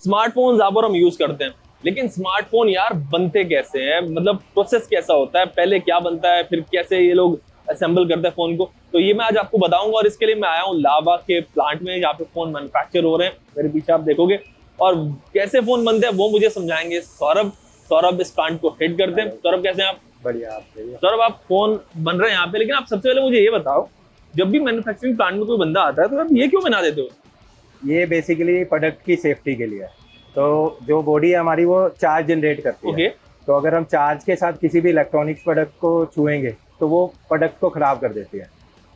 Smartphones आप और हम यूज करते हैं, लेकिन स्मार्टफोन यार बनते कैसे हैं, मतलब प्रोसेस कैसा होता है, पहले क्या बनता है, फिर कैसे ये लोग असेंबल करते हैं फोन को, तो ये मैं आज आपको बताऊंगा। और इसके लिए मैं आया हूँ लावा के प्लांट में, जहाँ पे फोन मैन्युफैक्चर हो रहे हैं, मेरे पीछे आप देखोगे। और कैसे फोन बनते हैं वो मुझे समझाएंगे सौरभ। सौरभ इस प्लांट को हेड करते हैं। सौरभ कैसे हैं आप? बढ़िया। आप बढ़िया। सौरभ, आप फोन बन रहे हैं यहाँ पे, लेकिन आप सबसे पहले मुझे ये बताओ, जब भी मैन्युफैक्चरिंग प्लांट में कोई बंदा आता है तो आप ये क्यों बना देते हो? ये बेसिकली प्रोडक्ट की सेफ्टी के लिए है। तो जो बॉडी है हमारी वो चार्ज जनरेट करती ओके। है। तो अगर हम चार्ज के साथ किसी भी इलेक्ट्रॉनिक्स प्रोडक्ट को छुएंगे तो वो प्रोडक्ट को खराब कर देती है।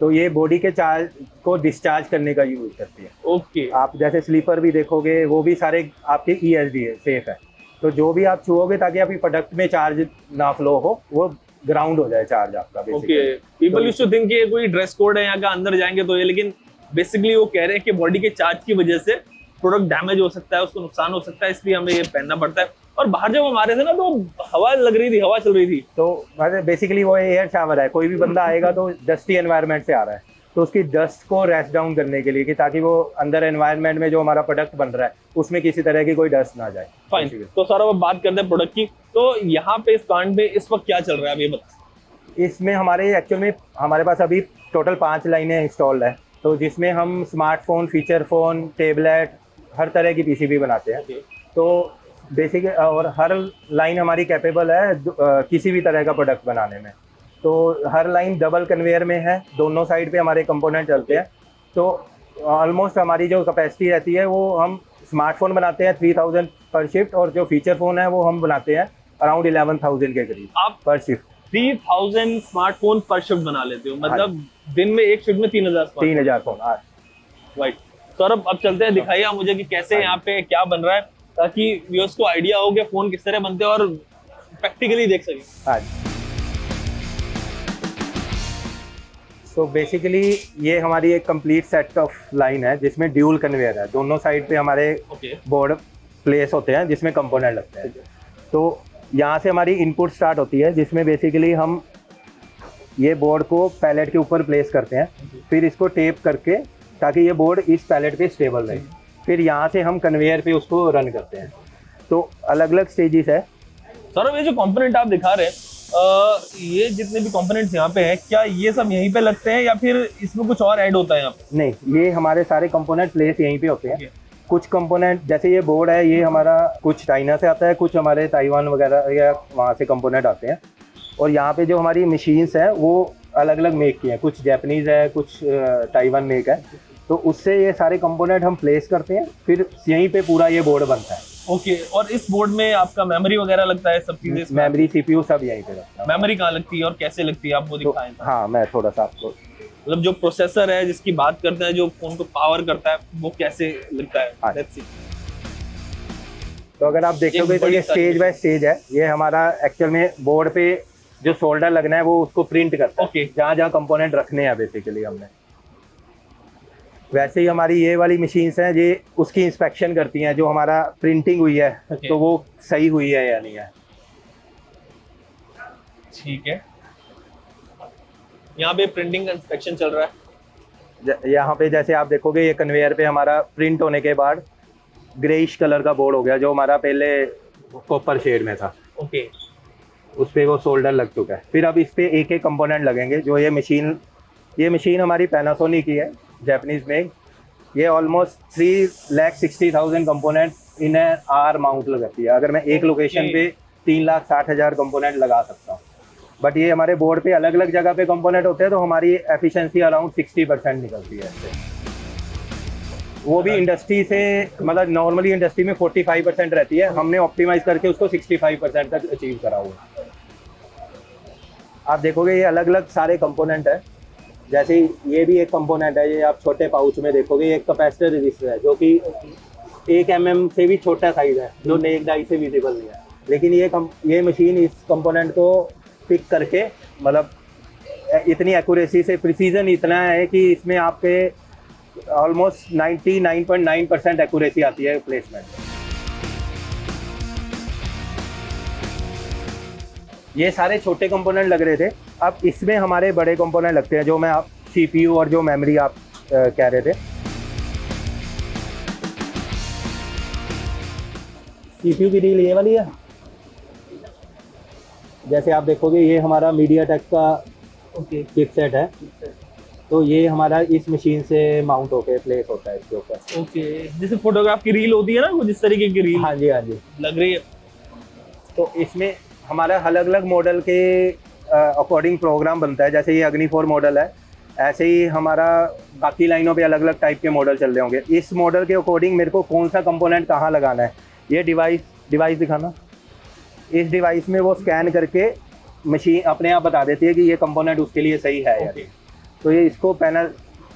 तो ये बॉडी के चार्ज को डिस्चार्ज करने का यूज करती है। ओके। आप जैसे स्लीपर भी देखोगे वो भी सारे आपके ESD है, सेफ है। तो जो भी आप छुओगे ताकि आपकी प्रोडक्ट में चार्ज ना फ्लो हो, वो ग्राउंड हो जाए चार्ज आपका okay. Basically. People used to think ये कोई ड्रेस कोड है यहाँ का, अंदर जाएंगे तो ये, लेकिन बेसिकली वो कह रहे हैं कि बॉडी के चार्ज की वजह से प्रोडक्ट डैमेज हो सकता है, उसको नुकसान हो सकता है, इसलिए हमें ये पहनना पड़ता है। और बाहर जब हम आ रहे थे ना तो हवा लग रही थी, हवा चल रही थी। तो बेसिकली वो एयर शावर है। कोई भी बंदा आएगा तो डस्टी एनवायरनमेंट से आ रहा है, तो उसकी डस्ट को रेस्ट डाउन करने के लिए कि ताकि वो अंदर एनवायरनमेंट में जो हमारा प्रोडक्ट बन रहा है उसमें किसी तरह की कोई डस्ट ना जाए। फाइन। तो सर अब बात करते हैं प्रोडक्ट की। तो यहाँ पे इस प्लांट में इस वक्त क्या चल रहा है, अब ये बताओ। इसमें हमारे एक्चुअल में हमारे पास अभी टोटल 5 लाइनें इंस्टॉल्ड है। तो जिसमें हम स्मार्टफोन, फीचर फोन, टेबलेट, हर तरह की PCB बनाते हैं। तो बेसिक और हर लाइन हमारी कैपेबल है किसी भी तरह का प्रोडक्ट बनाने में। तो हर लाइन डबल कन्वेयर में है, दोनों साइड पे हमारे कंपोनेंट चलते हैं। तो ऑलमोस्ट हमारी जो कैपेसिटी रहती है वो हम स्मार्टफोन बनाते हैं 3000 पर शिफ्ट, और जो फीचर फोन है वो हम बनाते हैं अराउंड 11,000 के करीब आप पर शिफ्ट। 3000 स्मार्टफोन पर शिफ्ट बना लेते हो, मतलब दिन में एक शिफ्ट में 3000 फोन। राइट। सौरभ अब चलते हैं, दिखाइए आप मुझे कि कैसे यहाँ पे क्या बन रहा है, ताकि व्यूअर्स को आइडिया हो कि फोन किस तरह बनते हैं और प्रैक्टिकली देख सकें। हाँ। तो बेसिकली ये हमारी एक कंप्लीट सेट ऑफ लाइन है जिसमें ड्यूल कन्वेयर है। दोनों साइड पे हमारे बोर्ड प्लेस होते हैं जिसमें कंपोनेंट लगते हैं। तो यहाँ से हमारी इनपुट स्टार्ट होती है जिसमें बेसिकली हम ये बोर्ड को पैलेट के ऊपर प्लेस करते हैं, फिर इसको टेप करके ताकि ये बोर्ड इस पैलेट पे स्टेबल रहे। फिर यहाँ से हम कन्वेयर पे उसको रन करते हैं। तो अलग अलग स्टेजेस है। सौरभ, ये जो कंपोनेंट आप दिखा रहे हैं, ये जितने भी कंपोनेंट्स यहाँ पे हैं, क्या ये सब यहीं पे लगते हैं या फिर इसमें कुछ और ऐड होता है यहाँ पे? नहीं, ये हमारे सारे कंपोनेंट प्लेस यहीं पे होते हैं। कुछ कंपोनेंट जैसे ये बोर्ड है, ये हमारा कुछ चाइना से आता है, कुछ हमारे ताइवान वगैरह या वहाँ से कंपोनेंट आते हैं। और यहाँ पे जो हमारी मशीन्स हैं वो अलग अलग मेक की हैं, कुछ जापानीज़ है, कुछ ताइवान मेक है। तो उससे ये सारे कंपोनेंट हम प्लेस करते हैं, फिर यहीं पे पूरा ये बोर्ड बनता है। ओके। और इस बोर्ड में आपका मेमोरी वगैरह लगता है, सब चीजें? मेमोरी, CPU सब यहीं पे लगता है। मेमोरी कहाँ लगती है और कैसे लगती है, आप वो दिखाएं। हाँ, मैं थोड़ा सा आपको, मतलब जो प्रोसेसर है जिसकी बात करते हैं, जो फोन को पावर करता है, वो कैसे लगता है? हाँ। Let's see। तो अगर आप देखोगे तो ये स्टेज बाय स्टेज है। ये हमारा एक्चुअल में बोर्ड पे जो शोल्डर लगना है वो उसको प्रिंट करता है। ओके। जहाँ जहाँ कंपोनेंट रखने हैं बेसिकली हमने। वैसे ही हमारी ये वाली मशीन्स हैं, ये उसकी इंस्पेक्शन करती हैं जो हमारा प्रिंटिंग हुई है तो वो सही हुई है या नहीं है। ठीक है। यहाँ पे प्रिंटिंग का इंस्पेक्शन चल रहा है। यहाँ पे जैसे आप देखोगे ये कन्वेयर पे हमारा प्रिंट होने के बाद ग्रेइश कलर का बोर्ड हो गया, जो हमारा पहले कॉपर शेड में था। ओके। उस पे वो शोल्डर लग चुका है। फिर अब इस पे एक एक कंपोनेंट लगेंगे। जो ये मशीन हमारी पैनासोनिक की है, जापानीज में। ये almost 3,60,000 component in are mount लगाती है। अगर मैं एक लोकेशन पे 3,60,000 कंपोनेंट लगा सकता हूँ। बट ये हमारे बोर्ड पे अलग अलग जगह पे कंपोनेंट होते हैं, तो हमारी एफिशिएंसी अराउंड 60% निकलती है इससे। वो भी इंडस्ट्री से, मतलब नॉर्मली इंडस्ट्री में 45% रहती है, हमने ऑप्टिमाइज करके उसको 65% तक अचीव करा हुआ। आप देखोगे ये अलग अलग सारे कंपोनेंट है। जैसे ये भी एक कंपोनेंट है, ये आप छोटे पाउच में देखोगे, एक कैपेसिटर रजिस्टर है जो कि 1 mm से भी छोटा साइज है, जो नेक्ड आई से विजिबल नहीं है। लेकिन ये मशीन इस कंपोनेंट को पिक करके, मतलब इतनी एक्यूरेसी से, प्रिसीजन इतना है कि इसमें आपके ऑलमोस्ट 99.9% एक्यूरेसी आती है प्लेसमेंट। ये सारे छोटे कंपोनेंट लग रहे थे, अब इसमें हमारे बड़े कंपोनेंट लगते हैं, जो मैं आप CPU और जो मेमोरी आप कह रहे थे। सीपीयू की रील ये वाली है। जैसे आप देखोगे ये हमारा मीडियाटेक का ओके चिपसेट है, तो ये हमारा इस मशीन से माउंट होके प्लेस होता है इसके ऊपर। ओके, जैसे फोटोग्राफ की रील होती है ना, वो जिस तरीके की रील हाँ जी, हाँ जी। लग रही है। तो इसमें हमारा अलग अलग मॉडल के अकॉर्डिंग प्रोग्राम बनता है। जैसे ये अग्नि 4 मॉडल है, ऐसे ही हमारा बाकी लाइनों पे अलग अलग टाइप के मॉडल चल रहे होंगे। इस मॉडल के अकॉर्डिंग मेरे को कौन सा कंपोनेंट कहाँ लगाना है, ये डिवाइस दिखाना। इस डिवाइस में वो स्कैन करके मशीन अपने आप बता देती है कि ये कंपोनेंट उसके लिए सही है या नहीं। तो ये इसको पैनल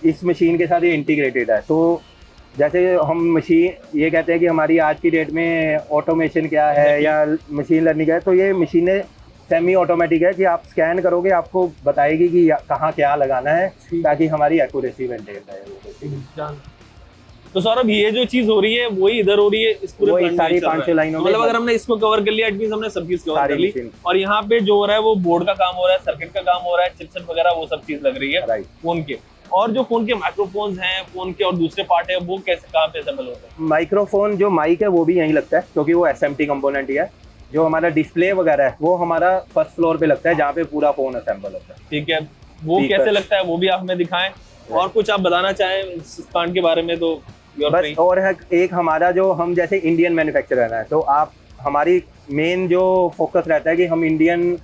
इस मशीन के साथ ये इंटीग्रेटेड है। तो जैसे हम मशीन ये कहते हैं कि हमारी आज की डेट में ऑटोमेशन क्या है या मशीन लर्निंग क्या है, तो ये मशीनें सेमी ऑटोमेटिक है कि आप स्कैन करोगे आपको बताएगी कि कहाँ क्या लगाना है ताकि हमारी एक्यूरेसी मेंटेन रहे। तो सौरभ ये जो चीज हो रही है वही इधर हो रही है इस पूरे वही front में सारी चल रहा है। 500 लाइनों में मतलब अगर हमने इसको कवर कर लिया एटलीस्ट हमने सब चीज कवर सारी कर ली। machine। और यहाँ पे जो हो रहा है वो बोर्ड का काम हो रहा है, सर्किट का काम हो रहा है, चिपसेट वगैरह वो सब चीज लग रही है राइट। फोन के। और जो फोन के माइक्रोफोन्स हैं, फोन के और दूसरे पार्ट है, वो कैसे कहाँ पे असेंबल होते हैं? माइक्रोफोन जो माइक है वो भी यहीं लगता है क्योंकि वो एसएमटी कंपोनेंट ही है। जो हमारा डिस्प्ले वगैरह है वो हमारा फर्स्ट फ्लोर पे लगता है जहाँ पे पूरा फोन असेंबल होता है। ठीक है, वो ठीक है। कैसे लगता है वो भी आप हमें दिखाएं। और कुछ आप बताना चाहें इस कांड के बारे में तो you're बस free। और है एक हमारा जो हम जैसे इंडियन मैन्युफैक्चरर है, तो आप हमारी मेन जो फोकस रहता है कि हम इंडियन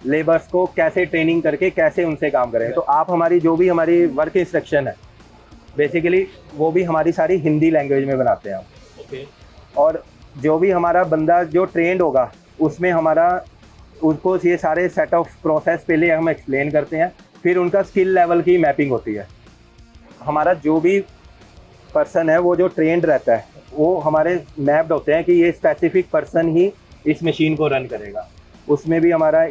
लेबर्स को कैसे ट्रेनिंग करके कैसे उनसे काम करें। तो आप हमारी जो भी हमारी वर्क इंस्ट्रक्शन है बेसिकली वो भी हमारी सारी हिंदी लैंग्वेज में बनाते हैं हम। ओके, और जो भी हमारा बंदा जो ट्रेंड होगा उसमें हमारा उसको ये सारे सेट ऑफ प्रोसेस पहले हम एक्सप्लेन करते हैं, फिर उनका स्किल लेवल की मैपिंग होती है। हमारा जो भी पर्सन है वो जो ट्रेंड रहता है वो हमारे मैप्ड होते हैं कि ये स्पेसिफिक पर्सन ही इस मशीन को रन करेगा। उसमें भी हमारा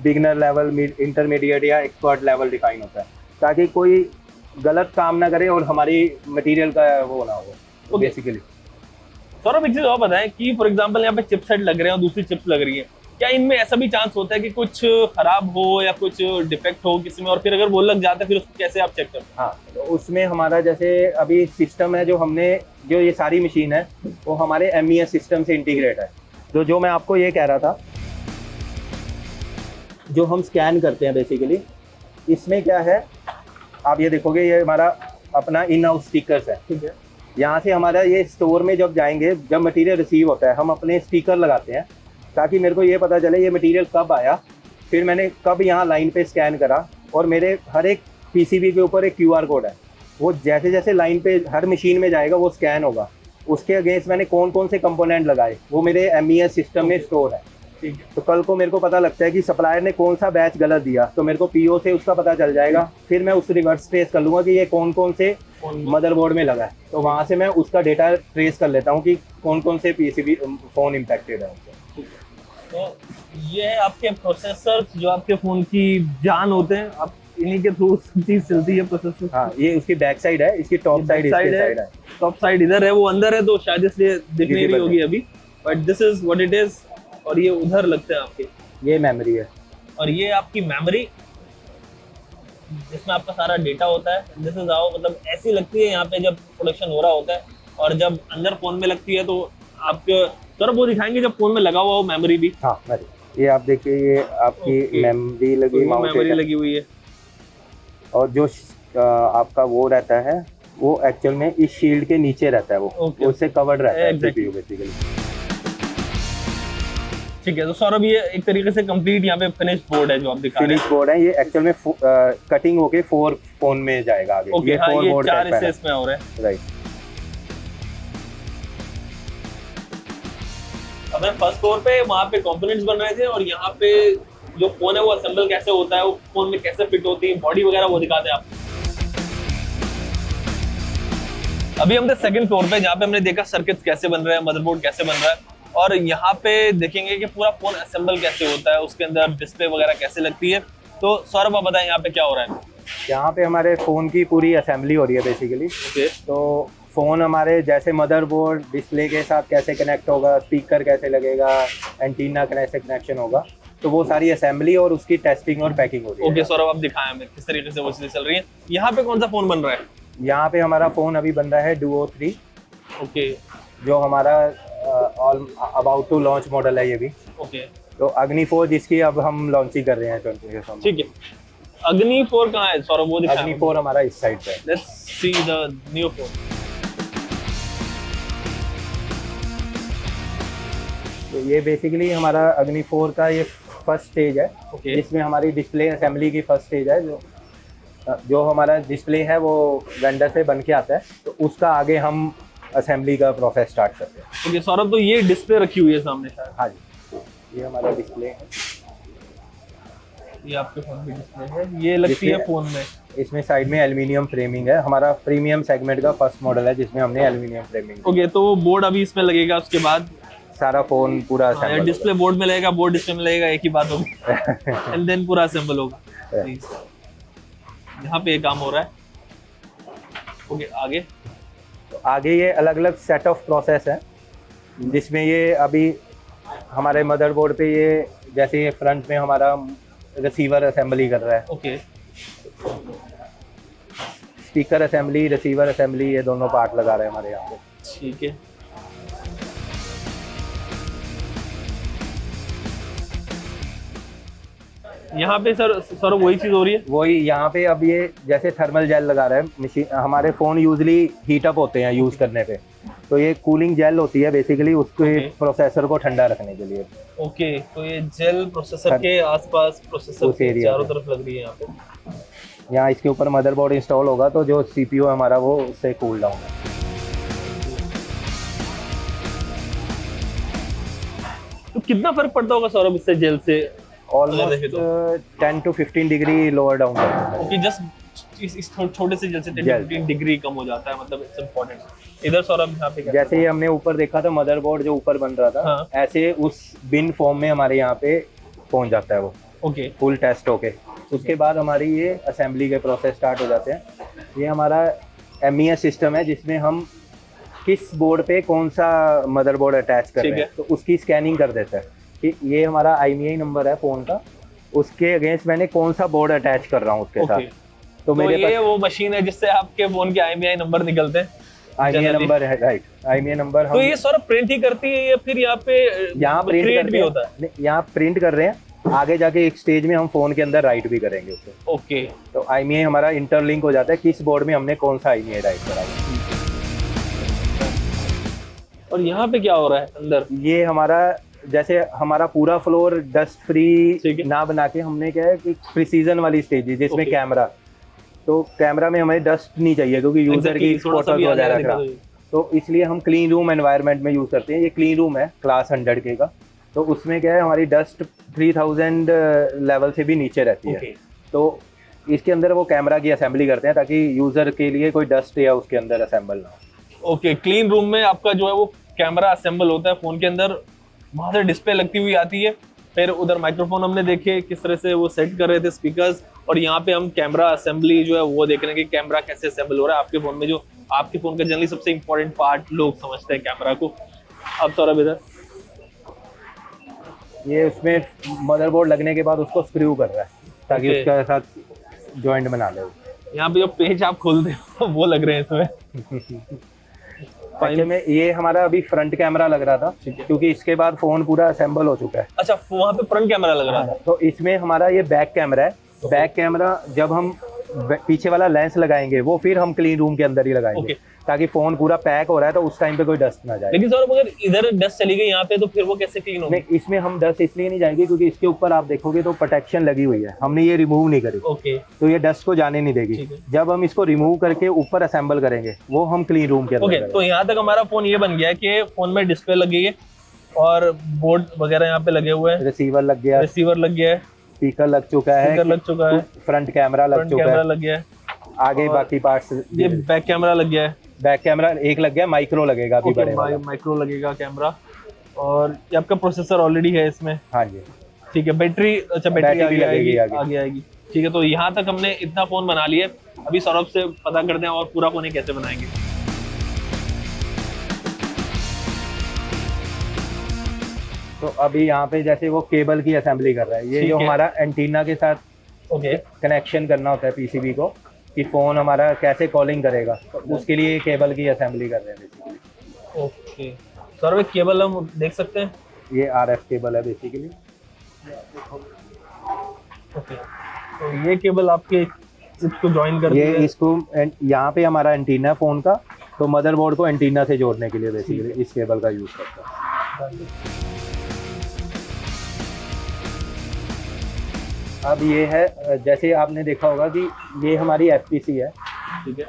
बिगनर लेवल, इंटरमीडिएट या एक्सपर्ट लेवल डिफाइन होता है ताकि कोई गलत काम ना करे और हमारी मटेरियल का वो ना हो बेसिकली। सौरभ एक चीज और बताएं कि फॉर एग्जांपल यहाँ पे चिपसेट लग रहे हैं और दूसरी चिप्स लग रही है, क्या इनमें ऐसा भी चांस होता है कि कुछ खराब हो या कुछ डिफेक्ट हो किसी में, और फिर अगर वो लग जाता है फिर उसको कैसे आप चेक करते हैं? हाँ, तो उसमें हमारा जैसे अभी सिस्टम है जो हमने जो ये सारी मशीन है वो हमारे MES सिस्टम से इंटीग्रेट है। तो जो मैं आपको ये कह रहा था, जो हम स्कैन करते हैं बेसिकली इसमें क्या है, आप ये देखोगे ये हमारा अपना इन हाउस स्टिकर्स है। ठीक है, यहाँ से हमारा ये स्टोर में जब जाएंगे, जब मटेरियल रिसीव होता है हम अपने स्टिकर लगाते हैं ताकि मेरे को ये पता चले ये मटेरियल कब आया, फिर मैंने कब यहाँ लाइन पे स्कैन करा, और मेरे हर एक PCB के ऊपर एक QR कोड है। वो जैसे जैसे लाइन पे हर मशीन में जाएगा वो स्कैन होगा, उसके अगेंस्ट मैंने कौन कौन से कंपोनेंट लगाए वो मेरे MES सिस्टम में स्टोर है। ठीक है। तो कल को मेरे को पता लगता है कि सप्लायर ने कौन सा बैच गलत दिया तो मेरे को PO से उसका पता चल जाएगा, फिर मैं उस रिवर्स ट्रेस कर लूँगा कि ये कौन कौन से मदरबोर्ड में लगा है। तो वहाँ से मैं उसका डेटा ट्रेस कर लेता हूँ कि कौन कौन से PCB फ़ोन इम्पैक्टेड है। तो ये है आपके प्रोसेसर्स जो आपके फोन की जान होते हैं, आप इन्हीं के थ्रू चीज चलती है प्रोसेसर। हाँ, ये उसकी बैक साइड है, इसकी टॉप साइड है। टॉप साइड इधर है, वो अंदर है तो शायद इसलिए दिख नहीं रही होगी अभी, but this is what it is. और ये उधर लगते हैं आपके, ये मेमोरी है और ये आपकी मेमोरी जिसमें आपका सारा डेटा होता है। दिस इज हाउ, मतलब ऐसी लगती है यहाँ पे जब प्रोडक्शन हो रहा होता है, और जब अंदर फोन में लगती है तो आपके सर वो दिखाएंगे जब फोन में लगा हुआ हो मेमोरी भी। हाँ, ये आप देखिए ये आपकी मेमोरी लगी, मेमोरी लगी हुई है। और जो आपका वो रहता है वो एक्चुअल में इस शील्ड के नीचे रहता है, वो उससे कवर्ड रहता है CPU बेसिकली। ठीक है, तो सौरभ ये एक तरीके से कंप्लीट यहाँ पे फिनिश बोर्ड है जो आप दिखा रहे हैं। फिनिश बोर्ड है, ये एक्चुअल में कटिंग होके 4 फोन में जाएगा आगे। ओके, ये हाँ, 4 ये बोर्ड 4 हिस्से इसमें हो रहे हैं। राइट। अब फर्स्ट फ्लोर पे वहाँ पे कंपोनेंट्स बन रहे थे, और यहाँ पे जो फोन है वो असेंबल कैसे होता है, वो फोन में कैसे फिट होती है, बॉडी वगैरह वो दिखाते हैं आप। अभी हम थे सेकंड फ्लोर पे जहाँ पे हमने देखा सर्किट्स कैसे बन रहे हैं, मदरबोर्ड कैसे बन रहा है, और यहाँ पे देखेंगे कि पूरा फोन असेंबल कैसे होता है, उसके अंदर डिस्प्ले वगैरह कैसे लगती है। तो सौरभ आप बताएं यहाँ पे क्या हो रहा है? यहाँ पे हमारे फ़ोन की पूरी असेंबली हो रही है बेसिकली। ओके, तो फ़ोन हमारे जैसे मदरबोर्ड डिस्प्ले के साथ कैसे कनेक्ट होगा, स्पीकर कैसे लगेगा, एंटीना कैसे कनेक्शन होगा, तो वो सारी असेंबली और उसकी टेस्टिंग और पैकिंग हो रही है। ओके सौरभ आप दिखाएं हमें किस तरीके से वो चीजें चल रही हैं। यहाँ पे कौन सा फोन बन रहा है? यहाँ पे हमारा फ़ोन अभी बन रहा है Duo 3, ओके, जो हमारा all about to launch model है ये भी। ओके तो अग्नि 4 जिसकी अब हम लॉन्चिंग कर रहे हैं 20 ठीक है। अग्नि 4 कहाँ है सौरभ, वो दिखाएं। अग्नि 4 हमारा इस साइड पे है। Let's see the new 4। तो ये बेसिकली हमारा अग्नि 4 का ये फर्स्ट स्टेज है। ओके जिसमें हमारी डिस्प्ले असेंबली की फर्स्ट स्टेज है। जो हमारा डिस्प्ले है वो वेंडर से बन के आता है, तो उसका आगे हम असेंबली का प्रोसेस स्टार्ट करते हैं। ओके सौरभ, तो ये डिस्प्ले रखी हुई है सामने शायद। हाँ जी, ये हमारा डिस्प्ले है। ये आपके फोन की डिस्प्ले है, ये लगती है फोन में। इसमें साइड में एल्युमिनियम फ्रेमिंग है। हमारा प्रीमियम सेगमेंट का फर्स्ट मॉडल है जिसमें हमने एल्युमिनियम फ्रेमिंग। ओके, तो वो बोर्ड अभी इसमें लगेगा, उसके बाद सारा फोन पूरा असेंबल डिस्प्ले बोर्ड में लगेगा, बोर्ड डिस्प्ले में लगेगा, एक ही बात होगी। एंड देन पूरा असेंबल होगा। यहाँ पे ये काम हो रहा है। ओके आगे। तो आगे ये अलग अलग सेट ऑफ प्रोसेस है जिसमें ये अभी हमारे मदरबोर्ड पे ये जैसे ये फ्रंट में हमारा रिसीवर असेंबली कर रहा है। Okay speaker assembly, receiver assembly, ये दोनों पार्ट लगा रहे हैं हमारे यहाँ पे। ठीक है। यहाँ पे सर वही चीज हो रही है। वही यहाँ पे अब ये जैसे थर्मल जेल लगा रहा है मशीन। हमारे फोन यूजली हीट अप होते हैं यूज करने पे, तो ये कूलिंग जेल होती है बेसिकली उसके प्रोसेसर को ठंडा रखने के लिए। ओके, तो ये जेल प्रोसेसर के आसपास, प्रोसेसर उस के एरिया चारों पे। तरफ लग रही है यहाँ पे। यहाँ इसके ऊपर मदरबोर्ड इंस्टॉल होगा तो जो सीपीयू है हमारा वो उससे कूल डाउन है। तो कितना फर्क पड़ता होगा सौरभ इससे जेल से? Almost 10 to 15 degree lower down करता है। ओके, जस्ट इस छोटे से जेल से 10 जेल। to 15 डिग्री कम हो जाता है, मतलब इट्स इंपॉर्टेंट। इधर सौरभ यहाँ पे क्या जैसे ये हमने ऊपर देखा था मदरबोर्ड जो ऊपर बन रहा था, हाँ। ऐसे उस बिन फॉर्म में हमारे यहाँ पे पहुंच जाता है वो ओके फुल टेस्ट होके। उसके बाद हमारी ये असेंबली के प्रोसेस स्टार्ट हो जाते हैं। ये हमारा MES सिस्टम है जिसमें हम किस बोर्ड पे कौन सा मदरबोर्ड अटैच कर रहे हैं तो उसकी स्कैनिंग कर देता है कि ये हमारा IMEI नंबर है फोन का, उसके अगेंस्ट मैंने कौन सा बोर्ड अटैच कर रहा हूँ उसके साथ। तो मेरे ये वो मशीन है जिससे आपके फोन के IMEI नंबर निकलते हैं। IMEI नंबर है, राइट। IMEI नंबर तो ये सर प्रिंट ही करती है या फिर यहाँ पे यहाँ प्रिंट क्रिएट भी होता है? यहाँ प्रिंट कर रहे हैं, आगे जाके एक स्टेज में हम फोन के अंदर राइट भी करेंगे उसे। ओके, तो IMEI हमारा इंटरलिंक हो जाता है किस बोर्ड में हमने कौन सा IMEI राइट करा है। और यहाँ पे क्या हो रहा है अंदर? ये हमारा जैसे हमारा पूरा फ्लोर डस्ट ठीक फ्री है। ना बना के हमने क्या है कि प्रिसीजन वाली स्टेज है जिसमें ओके। कैमरा, तो कैमरा में हमें डस्ट नहीं चाहिए क्योंकि यूजर की फोटोज वगैरह खराब, तो इसलिए हम क्लीन रूम एनवायरनमेंट में यूज करते हैं। ये क्लीन रूम है क्लास 100 के का, तो उसमें क्या है हमारी डस्ट 3000 लेवल से भी नीचे रहती है। तो इसके अंदर वो कैमरा की असेंबली करते हैं ताकि यूजर के लिए कोई डस्ट या उसके अंदर असेंबल ना हो। ओके, क्लीन रूम में आपका जो है वो कैमरा असेंबल होता है फोन के अंदर, वहां से डिस्प्ले लगती हुई आती है, फिर उधर माइक्रोफोन हमने देखे किस तरह से वो सेट कर रहे थे स्पीकर्स, और यहाँ पे हम कैमरा असेंबली जो है वो देख रहे हैं कि कैमरा कैसे असेंबल हो रहा है आपके फोन में, जो आपके फोन का जनरली सबसे इंपॉर्टेंट पार्ट लोग समझते हैं कैमरा को। अब सौरभ इधर ये उसमें मदरबोर्ड लगने के बाद उसको स्क्रू कर रहा है ताकि Okay. उसके साथ जॉइंट बना ले। यहाँ पे जो पेज आप खोलते हो वो लग रहे हैं इसमें। पहले में ये हमारा अभी फ्रंट कैमरा लग रहा था क्योंकि इसके बाद फोन पूरा असेंबल हो चुका है। अच्छा, वहाँ पे फ्रंट कैमरा लग रहा था। तो इसमें हमारा ये बैक कैमरा है। बैक कैमरा जब हम पीछे वाला लेंस लगाएंगे वो फिर हम क्लीन रूम के अंदर ही लगाएंगे ताकि फोन पूरा पैक हो रहा है तो उस टाइम पे कोई डस्ट ना जाए। लेकिन सर अगर इधर डस्ट चली गई यहाँ पे तो फिर वो कैसे क्लीन होगी? नहीं, इसमें हम डस्ट इसलिए नहीं जाएगी क्योंकि इसके ऊपर आप देखोगे तो प्रोटेक्शन लगी हुई है, हमने ये रिमूव नहीं करी। ओके, तो ये डस्ट को जाने नहीं देगी। ठीक है। जब हम इसको रिमूव करके ऊपर असेंबल करेंगे वो हम क्लीन रूम के अंदर ओके, करेंगे। तो यहाँ तक हमारा फोन ये बन गया है कि फोन में डिस्प्ले लगी है और बोर्ड वगैरह यहाँ पे लगे हुए हैं, रिसीवर लग गया, रिसीवर लग गया है, स्पीकर लग चुका है, स्पीकर लग चुका है, फ्रंट कैमरा लग फ्रंट चुका कैमरा है, लग गया है, आगे बाकी पार्ट्स। ये बैक कैमरा लग गया है। बैक कैमरा एक लग गया, माइक्रो लगेगा अभी बड़े वाला। माइक्रो लगेगा कैमरा, और ये आपका प्रोसेसर ऑलरेडी है इसमें। हाँ जी, ठीक है, बैटरी, अच्छा बैटरी बैटरी भी लगेगी आगे आएगी। ठीक है, तो यहाँ तक हमने इतना फोन बना लिया। अभी सौरभ से पता करते हैं और पूरा फोन कैसे बनाएंगे। तो अभी यहाँ पे जैसे वो केबल की असेंबली कर रहा है, ये ठीक जो है। हमारा एंटीना के साथ ओके, कनेक्शन करना होता है पीसीबी को कि फोन हमारा कैसे कॉलिंग करेगा, तो उसके लिए केबल की असेंबली कर रहे हैं बेसिकली। ओके, सर केबल हम देख सकते हैं। ये RF केबल है बेसिकली। ओके, तो ये केबल आपके इसको ज्वाइन कर ये इसको यहाँ पे हमारा एंटीना है फ़ोन का, तो मदरबोर्ड को एंटीना से जोड़ने के लिए बेसिकली इस केबल का यूज़ करता है। अब ये है, जैसे आपने देखा होगा कि ये हमारी FPC है, ठीक है।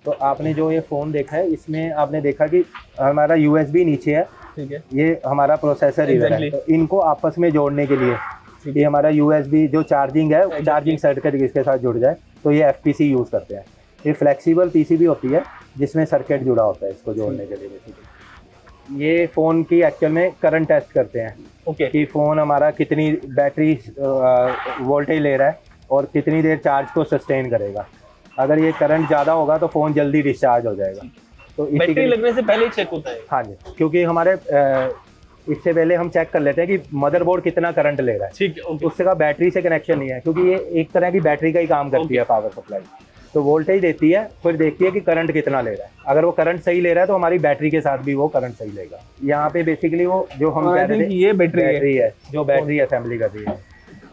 तो आपने जो ये फ़ोन देखा है इसमें आपने देखा कि हमारा USB नीचे है, ठीक है। ये हमारा प्रोसेसर इधर है। तो इनको आपस में जोड़ने के लिए ये हमारा USB जो चार्जिंग है, चार्जिंग सर्किट इसके साथ जुड़ जाए, तो ये FPC यूज़ करते हैं। ये फ्लेक्सिबल PCB होती है जिसमें सर्किट जुड़ा होता है इसको जोड़ने के लिए बेसिकली। ये फ़ोन की एक्चुअल में करंट टेस्ट करते हैं। ओके, कि फ़ोन हमारा कितनी बैटरी वोल्टेज ले रहा है और कितनी देर चार्ज को सस्टेन करेगा। अगर ये करंट ज़्यादा होगा तो फ़ोन जल्दी डिस्चार्ज हो जाएगा। तो बैटरी लगने से पहले ही चेक होता है? हाँ जी, क्योंकि हमारे इससे पहले हम चेक कर लेते हैं कि मदरबोर्ड कितना करंट ले रहा है। ठीक है। उससे का बैटरी से कनेक्शन नहीं है, क्योंकि ये एक तरह की बैटरी का ही काम करती है पावर सप्लाई। तो वोल्टेज देती है, फिर देखती है कि करंट कितना ले रहा है। अगर वो करंट सही ले रहा है तो हमारी बैटरी के साथ भी वो करंट सही लेगा। यहाँ पे बेसिकली वो जो हम कह रहे थे, ये बैटरी है जो बैटरी असेंबली कर रही है।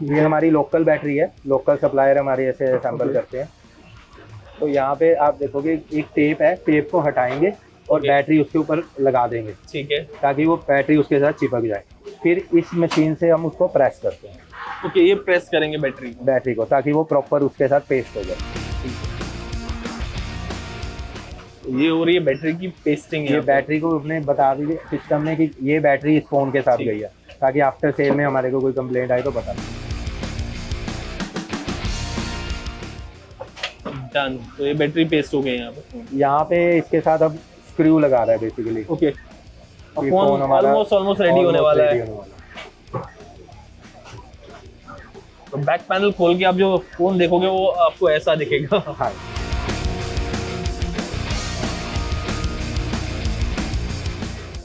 ये हमारी लोकल बैटरी है, लोकल सप्लायर हमारे ऐसे असेंबल करते हैं। तो यहाँ पे आप देखोगे एक टेप है, टेप को हटाएंगे और बैटरी उसके ऊपर लगा देंगे, ठीक है, ताकि वो बैटरी उसके साथ चिपक जाए। फिर इस मशीन से हम उसको प्रेस करते हैं। ओके, ये प्रेस करेंगे बैटरी को ताकि वो प्रॉपर उसके साथ पेस्ट हो जाए। ये हो रही है बैटरी की पेस्टिंग। ये बैटरी को उसने बता दी सिस्टम ने कि ये बैटरी इस फोन के साथ गई है, ताकि आफ्टर सेल में हमारे को कोई कंप्लेंट आए तो बता दें। डन। तो ये बैटरी पेस्ट हो गई यहाँ पे इसके साथ अब स्क्रू लगा रहा है बेसिकली। ओके, फोन हमारा ऑलमोस्ट रेडी होने वाला है। तो बैक पैनल खोल के आप जो फोन देखोगे वो आपको ऐसा दिखेगा। हाँ,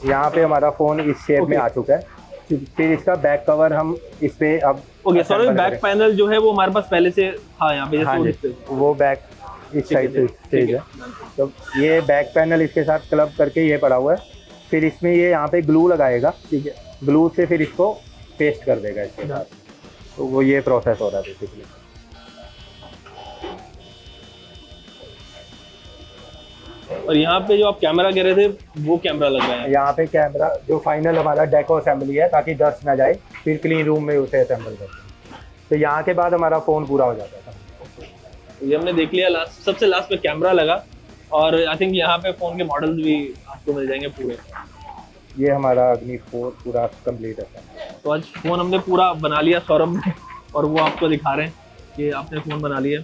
यहाँ पे हमारा फोन इस शेप में आ चुका है। फिर इसका बैक कवर हम इस पे अब ओके, सॉरी, बैक पैनल जो है वो हमारे पास पहले से था यहाँ पे। हाँ वो बैक इस साइड से स्टेज है। तो ये बैक पैनल इसके साथ क्लब करके ये पड़ा हुआ है। फिर इसमें ये यहाँ पे ग्लू लगाएगा, ठीक है। ग्लू से फिर इसको पेस्ट कर देगा इसके साथ। तो वो ये प्रोसेस हो रहा है बेसिकली। और यहाँ पे जो आप कैमरा कह रहे थे वो कैमरा लग रहा है। यहाँ पे कैमरा जो फाइनल हमारा डेको असेंबली है, ताकि डस्ट ना जाए, फिर क्लीन रूम में उसे असेंबल करते हैं। तो यहाँ के बाद हमारा फ़ोन पूरा हो जाता था। ये हमने देख लिया, लास्ट सबसे लास्ट पे कैमरा लगा। और आई थिंक यहाँ पे फ़ोन के मॉडल्स भी आपको मिल जाएंगे पूरे। ये हमारा अग्नि 4 पूरा कंप्लीट है। तो आज फ़ोन हमने पूरा बना लिया सौरभ ने, और वो आपको दिखा रहे हैं कि आपने फ़ोन बना लिया।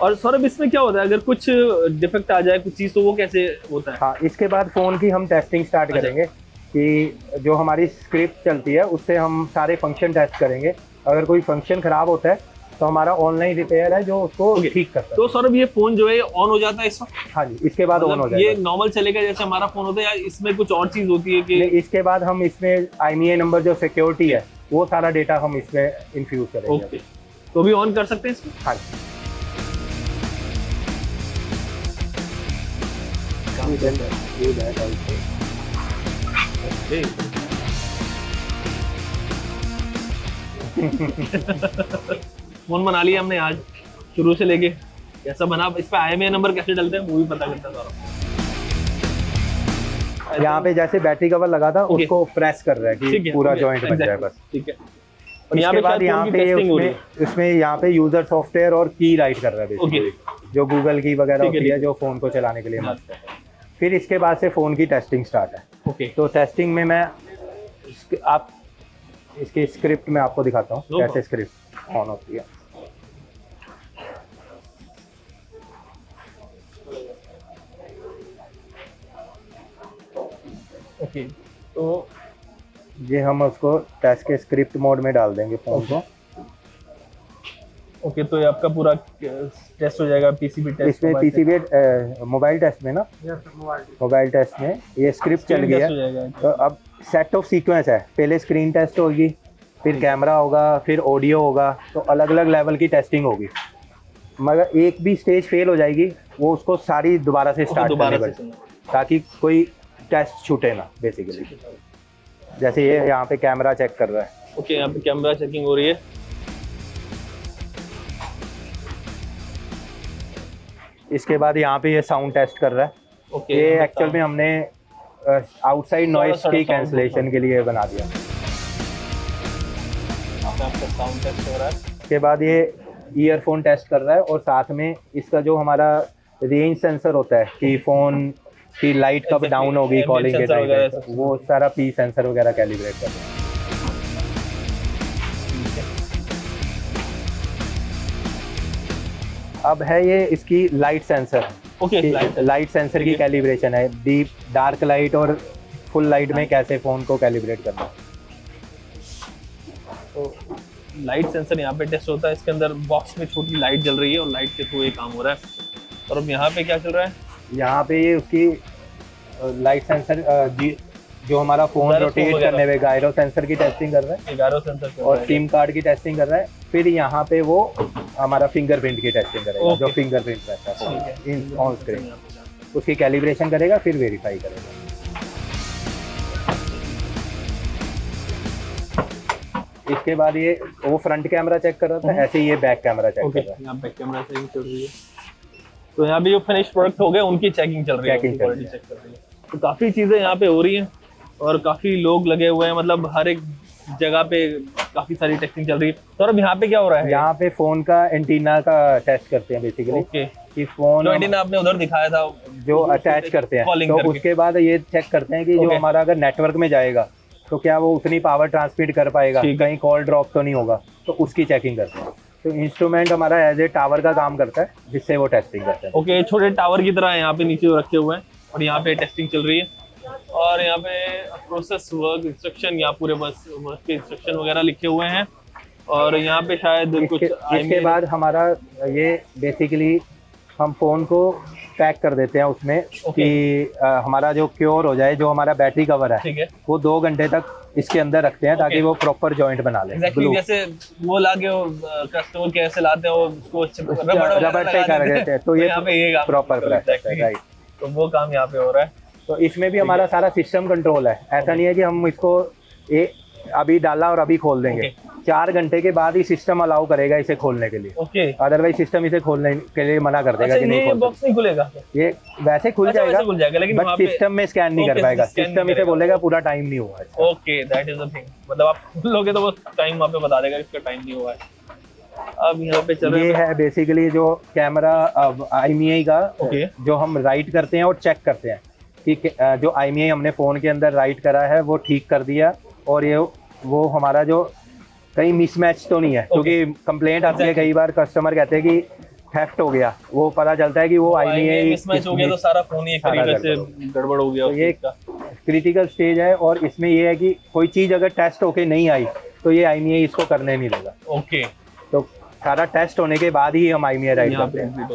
और सौरभ, इसमें क्या होता है अगर कुछ डिफेक्ट आ जाए कुछ चीज़, तो वो कैसे होता है? हाँ, इसके बाद फ़ोन की हम टेस्टिंग स्टार्ट करेंगे कि जो हमारी स्क्रिप्ट चलती है उससे हम सारे फंक्शन टेस्ट करेंगे। अगर कोई फंक्शन ख़राब होता है तो हमारा ऑनलाइन रिपेयर है जो उसको ठीक करता है। तो सौरभ, ये फ़ोन जो है ऑन हो जाता है इस वक्त? हाँ जी, इसके बाद ऑन हो जाएगा। ये नॉर्मल चलेगा जैसे हमारा फ़ोन होता है, या इसमें कुछ और चीज़ होती है कि? इसके बाद हम इसमें IMEI नंबर जो सिक्योरिटी है वो सारा डेटा हम इसमें इन्फ्यूज करेंगे। ओके, तो भी ऑन कर सकते हैं इसमें? हाँ जी। फोन बना लिया हमने आज, शुरू से लेके कैसा बना। इस पे IMEI नंबर कैसे डलते हैं वो भी पता करता था। यहाँ पे जैसे बैटरी कवर लगा था उसको प्रेस कर रहा है कि पूरा जॉइंट बन जाए बस। ठीक है। और इसके बाद यहाँ पे उसमें यहाँ पे यूजर सॉफ्टवेयर और की राइट कर रहा है बेसिकली, जो गूगल की वगैरह होती है जो फोन को चलाने के लिए मस्त है। फिर इसके बाद से फोन की टेस्टिंग स्टार्ट है। ओके, तो टेस्टिंग में मैं आप इसके स्क्रिप्ट में आपको दिखाता हूँ कैसे स्क्रिप्ट ऑन होती है। ओके, तो ये हम उसको टेस्ट के स्क्रिप्ट मोड में डाल देंगे फोन को। ओके, तो ये आपका पूरा टेस्ट हो जाएगा पीसीबी टेस्ट। इसमें पीसीबी मोबाइल टेस्ट में ना, मोबाइल टेस्ट में ये स्क्रिप्ट चल गया। तो अब सेट ऑफ सीक्वेंस है, पहले स्क्रीन टेस्ट होगी, फिर कैमरा होगा, फिर ऑडियो होगा। तो अलग अलग लेवल की टेस्टिंग होगी, मगर एक भी स्टेज फेल हो जाएगी वो उसको सारी दोबारा से स्टार्ट करनी पड़ेगी, ताकि कोई टेस्ट छूटे ना बेसिकली। जैसे ये यहाँ पे कैमरा चेक कर रहा है। ओके, यहाँ पे कैमरा चेकिंग हो रही है। इसके बाद यहाँ पे ये साउंड टेस्ट कर रहा है। ओके, ये एक्चुअल में हमने आउटसाइड नॉइस की कैंसलेशन के लिए बना दिया। आपका साउंड टेस्ट हो रहा है। उसके बाद ये ईयरफोन टेस्ट कर रहा है और साथ में इसका जो हमारा रेंज सेंसर होता है कि फ़ोन की लाइट कब डाउन होगी कॉलिंग के टाइम, वो सारा पी सेंसर वगैरह कैलिब्रेट कर रहा है। अब है ये इसकी light sensor. Okay, light sensor की कैलिब्रेशन है, डीप डार्क लाइट और फुल लाइट में कैसे फ़ोन को कैलिब्रेट करना है। तो लाइट सेंसर यहाँ पे टेस्ट होता है। इसके अंदर बॉक्स में छोटी लाइट जल रही है और लाइट के थ्रू ये काम हो रहा है। और अब यहाँ पे क्या चल रहा है? यहाँ पे ये उसकी लाइट सेंसर जो हमारा फोन रोटेट करने में गायरो सेंसर की टेस्टिंग कर रहा है, गायरो सेंसर और सिम कार्ड की टेस्टिंग कर रहा है। फिर यहाँ पे वो हमारा फिंगरप्रिंट की टेस्टिंग करेगा, जो फिंगरप्रिंट रहता है ऑन स्क्रीन, उसकी कैलिब्रेशन करेगा, फिर वेरीफाई करेगा। इसके बाद ये वो फ्रंट कैमरा चेक कर रहा था, ऐसे ही ये बैक कैमरा चेक कर रहा है। यहाँ बैक कैमरा चेकिंग चल रही है। तो यहाँ पे जो फिनिश प्रोडक्ट हो गए उनकी चेकिंग चल रही है, क्वालिटी चेक कर रही है। तो काफी चीजें यहाँ पे हो रही हैं और काफी लोग लगे हुए हैं, मतलब हर एक जगह पे काफी सारी टेस्टिंग चल रही है। तो अब यहाँ पे क्या हो रहा है? यहाँ पे फोन का एंटीना का टेस्ट करते हैं बेसिकली। ओके, कि फोन एंटीना आपने उधर दिखाया था जो अटैच करते हैं, तो उसके बाद ये चेक करते हैं कि जो हमारा अगर नेटवर्क में जाएगा तो क्या वो उतनी पावर ट्रांसमिट कर पाएगा, कहीं कॉल ड्रॉप तो नहीं होगा, तो उसकी चेकिंग करते हैं। तो इंस्ट्रूमेंट हमारा एज ए टावर का काम करता है, जिससे वो टेस्टिंग करते हैं। ओके, छोटे टावर की तरह यहाँ पे नीचे रखे हुए हैं और यहाँ पे टेस्टिंग चल रही है। और यहाँ पे प्रोसेस वर्क इंस्ट्रक्शन, यहाँ पूरे बस वर्क के इंस्ट्रक्शन वगैरह लिखे हुए हैं। और यहाँ पे शायद कुछ इसके बाद हमारा ये बेसिकली हम फोन को पैक कर देते हैं उसमें कि हमारा जो क्योर हो जाए, जो हमारा बैटरी कवर है वो 2 घंटे तक इसके अंदर रखते हैं ताकि वो प्रॉपर जॉइंट बना ले। जैसे वो लाके कस्टमर केयर से लाते हैं, उसको रबर पे कर देते हैं, तो ये प्रॉपर राइट। तो वो काम यहाँ पे हो रहा है। तो इसमें भी हमारा सारा सिस्टम कंट्रोल है। ऐसा नहीं है कि हम इसको अभी डाला और अभी खोल देंगे। 4 घंटे के बाद ही सिस्टम अलाउ करेगा इसे खोलने के लिए। अदरवाइज सिस्टम इसे खोलने के लिए मना कर देगा कि नहीं, बॉक्स नहीं खुलेगा। ये वैसे खुल जाएगा लेकिन बट सिस्टम में स्कैन नहीं कर पाएगा। सिस्टम इसे बोलेगा पूरा टाइम नहीं हुआ है। Okay, that is the thing. मतलब आप खोलोगे तो वो टाइम वहाँ पे बता देगा इसका टाइम नहीं हुआ है। अब यहाँ पे चल रहा है, ये है बेसिकली जो कैमरा IMEI का जो हम राइट करते हैं और चेक करते हैं कि जो IMEI हमने फोन के अंदर राइट करा है वो ठीक कर दिया, और ये वो हमारा जो कहीं मिसमैच तो नहीं है। क्योंकि कंप्लेंट आती है कई बार, कस्टमर कहते हैं कि थेफ्ट हो गया, वो पता चलता है कि वो IMEI मिसमैच हो गया तो सारा फोन ही एक तरीके से गड़बड़ हो गया। तो ये क्रिटिकल स्टेज है, और इसमें ये है कि कोई चीज अगर टेस्ट होके नहीं आई तो ये IMEI इसको करने नहीं देगा। ओके, तो सारा टेस्ट होने के बाद ही हम IMEI राइट करते हैं।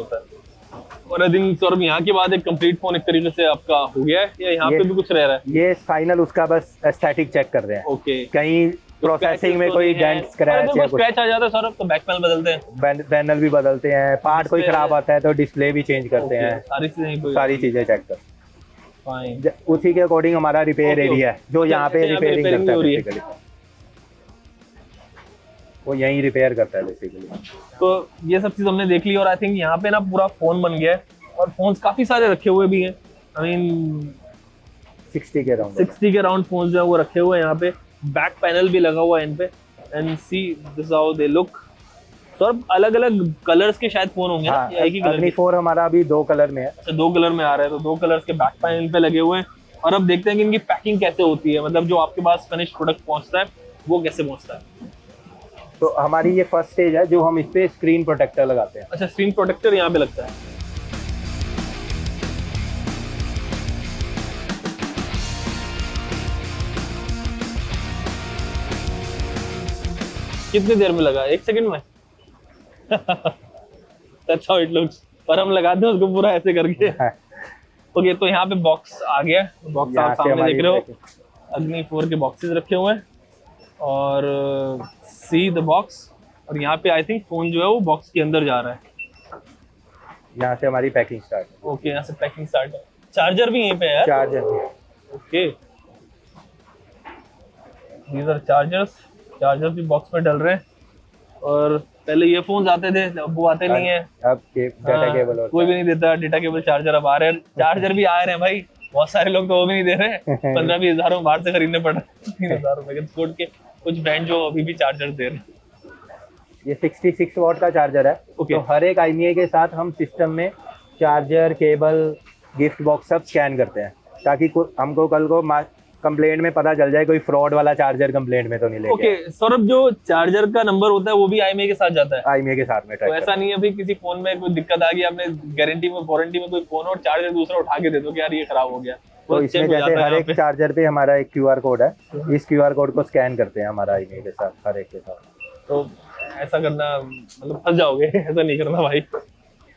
और आई थिंक सौरभ यहाँ के बाद एक कंप्लीट फोन एक तरीके से आपका हो गया है, या यहाँ पे भी कुछ रह रहा है? ये फाइनल उसका बस एस्थेटिक चेक कर रहे हैं। ओके, कहीं प्रोसेसिंग में कोई डेंट स्क्रैच या स्क्रैच आ जाता है सौरभ तो बैक पैनल बदलते हैं, पैनल भी बदलते हैं, पार्ट कोई खराब आता है तो डिस्प्ले भी चेंज करते हैं, सारी चीजें चेक कर। फाइन, उसी के अकॉर्डिंग हमारा रिपेयर एरिया है जो यहाँ पे रिपेयरिंग करता है बेसिकली, वो यहीं रिपेयर करता है बेसिकली। तो ये सब चीज हमने देख ली, और आई थिंक यहाँ पे ना पूरा फोन बन गया है, और फोन्स काफी सारे रखे हुए भी हैं। आई मीन 60 के राउंड फोन्स जो है वो रखे हुए हैं यहाँ पे। बैक पैनल भी लगा हुआ है इन पे, and see this how they look. Sir अलग अलग कलर्स के शायद फोन होंगे ना, एक ही कलर? Agni 4 हमारा अभी 2 कलर में है। अच्छा, 2 कलर में आ रहा है, तो 2 कलर्स के बैक पैनल पे लगे हुए हैं। और अब देखते हैं कि इनकी पैकिंग कैसे होती है, मतलब जो आपके पास फिनिश प्रोडक्ट पहुंचता है वो कैसे पहुंचता है। तो हमारी ये फर्स्ट स्टेज है जो हम इस पे स्क्रीन प्रोटेक्टर लगाते हैं। अच्छा, स्क्रीन प्रोटेक्टर यहाँ पे लगता है। कितनी देर में लगा? 1 सेकंड में? That's how it looks। और हम लगाते हैं उसको पूरा ऐसे करके। ओके, तो यहाँ पे बॉक्स आ गया। बॉक्स आप सामने देख रहे हो, Agni 4 के बॉक्सेस रखे हुए हैं, और सी द बॉक्स। और यहाँ पे आई थिंक फोन जो है वो बॉक्स के अंदर जा रहा है। यहाँ से हमारी पैकिंग स्टार्ट है। ओके, यहाँ से पैकिंग स्टार्ट है। चार्जर भी यहीं पे है? Charger okay, these are chargers भी बॉक्स में डल रहे हैं। और पहले ये फोन आते थे, अब वो आते नहीं है। अब डेटा हाँ, केबल और कोई भी नहीं देता डेटा केबल चार्जर, अब आ रहे हैं। चार्जर भी आ रहे हैं भाई, बहुत सारे लोग तो वो भी नहीं दे रहे हैं। 15-20 हज़ार में बाहर से खरीदने पड़ रहे हैं, 3,000 रुपए के छोड़ के। कुछ ब्रांड जो अभी भी चार्जर दे रहे हैं। ये 66 वॉट का चार्जर है। ओके। तो हर एक IMEI के साथ हम सिस्टम में चार्जर, केबल, गिफ्ट बॉक्स सब स्कैन करते हैं, ताकि हमको कल को कंप्लेंट में पता चल जाए कोई फ्रॉड वाला चार्जर कंप्लेंट में तो नहीं लेके। ओके सौरभ, जो चार्जर का नंबर होता है वो भी IMEI के साथ जाता है? IMEI के साथ में तो ऐसा नहीं है भाई किसी फोन में कोई दिक्कत आ गई, आपने गारंटी में वारंटी में कोई फोन और चार्जर दूसरा उठा के दे दो कि यार ये खराब हो गया, तो इसमें जैसे हर एक चार्जर पे हमारा एक QR कोड है, इस QR कोड को स्कैन करते हैं हमारा IMEI के साथ, हर एक के साथ। तो ऐसा करना मतलब फंस जाओगे, ऐसा नहीं करना भाई।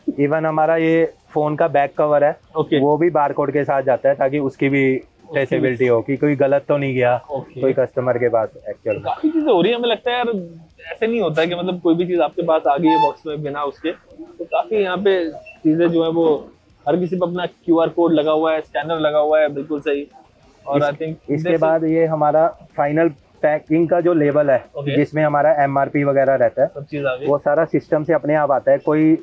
इवन हमारा ये फोन का बैक कवर है, ओके। वो भी बारकोड के साथ जाता है, ताकि उसकी भी ट्रेसेबिलिटी हो कि कोई गलत तो नहीं गया कोई कस्टमर के पास एक्चुअल में। काफी चीजें हो रही है, हमें लगता है यार ऐसे नहीं होता है कि मतलब कोई भी चीज आपके पास आ गई है बॉक्स में बिना उसके। तो काफी यहाँ पे चीजें जो है वो हर किसी पे अपना QR कोड लगा हुआ है, स्कैनर लगा हुआ है, बिल्कुल सही। और आई थिंक इसके बाद ये हमारा फाइनल पैकिंग का जो लेबल है, जिसमें हमारा MRP वगैरह रहता है, सब चीज आ गई। वो सारा सिस्टम से अपने आप आता है, कोई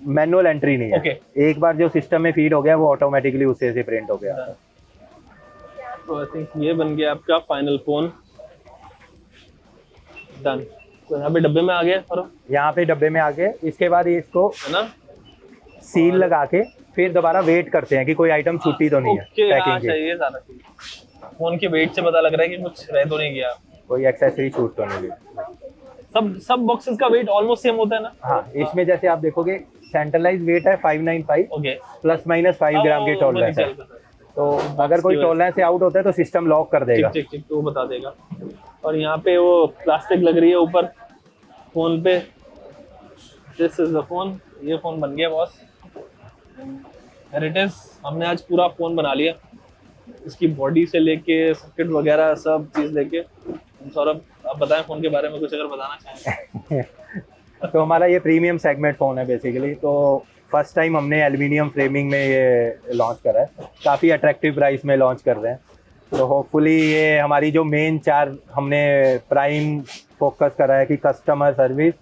मैनुअल एंट्री नहीं है। एक बार जो सिस्टम में फीड हो गया वो ऑटोमेटिकली उससे से प्रिंट हो गया। तो आई थिंक ये बन गया आपका फाइनल फोन, डन। तो यहाँ पे डब्बे में आ गया और यहाँ पे डब्बे में आ गए। इसके बाद इसको है ना सील लगा के फिर दोबारा वेट करते हैं कि कोई आइटम छूटी तो नहीं है पैकिंग की। ये सारा चीज फोन के वेट से पता लग रहा है कि कुछ रह तो नहीं गया, कोई एक्सेसरी छूट तो नहीं गई। सब बॉक्सेस का वेट ऑलमोस्ट सेम होता है ना? हाँ, इसमें जैसे आप देखोगे सेंट्रलाइज वेट है 595, ओके, ±5 ग्राम की टॉलरेंस है। तो अगर कोई टॉलरेंस से आउट होता है तो सिस्टम लॉक कर देगा। ठीक तो वो बता देगा। और यहाँ पे वो प्लास्टिक लग रही है ऊपर फोन पे। दिस इज द फोन, ये फोन बन गया बॉस। Here it is, हमने आज पूरा फोन बना लिया, इसकी बॉडी से लेके सॉकेट वगैरह सब चीज लेके। सौरभ आप बताएं फोन के बारे में कुछ अगर बताना चाहें। तो हमारा ये प्रीमियम सेगमेंट फोन है बेसिकली। तो फर्स्ट टाइम हमने एल्युमिनियम फ्रेमिंग में ये लॉन्च करा है, काफ़ी अट्रैक्टिव प्राइस में लॉन्च कर रहे हैं। तो होपफुली ये हमारी जो मेन 4 हमने प्राइम फोकस करा है कि कस्टमर सर्विस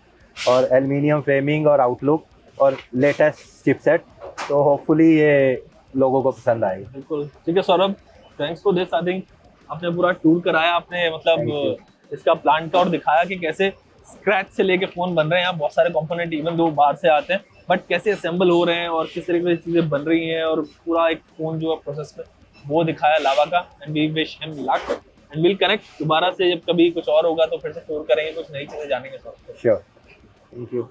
और एल्युमिनियम फ्रेमिंग और आउटलुक और लेटेस्ट चिपसेट, तो होपफुली ये लोगों को पसंद आएगी। बिल्कुल ठीक है Saurabh, thanks for this. I think आपने पूरा टूर कराया, आपने मतलब इसका प्लांट और दिखाया कि कैसे स्क्रैच से लेके फोन बन रहे हैं। यहाँ बहुत सारे कंपोनेंट इवन दो बाहर से आते हैं, बट कैसे असेंबल हो रहे हैं और किस तरीके से चीजें बन रही हैं, और पूरा एक फोन जो है प्रोसेस में वो दिखाया लावा का। And we wish him luck and will connect दोबारा से, जब कभी कुछ और होगा तो फिर से टूर करेंगे, कुछ नई चीजें जानेंगे। Sure, thank you.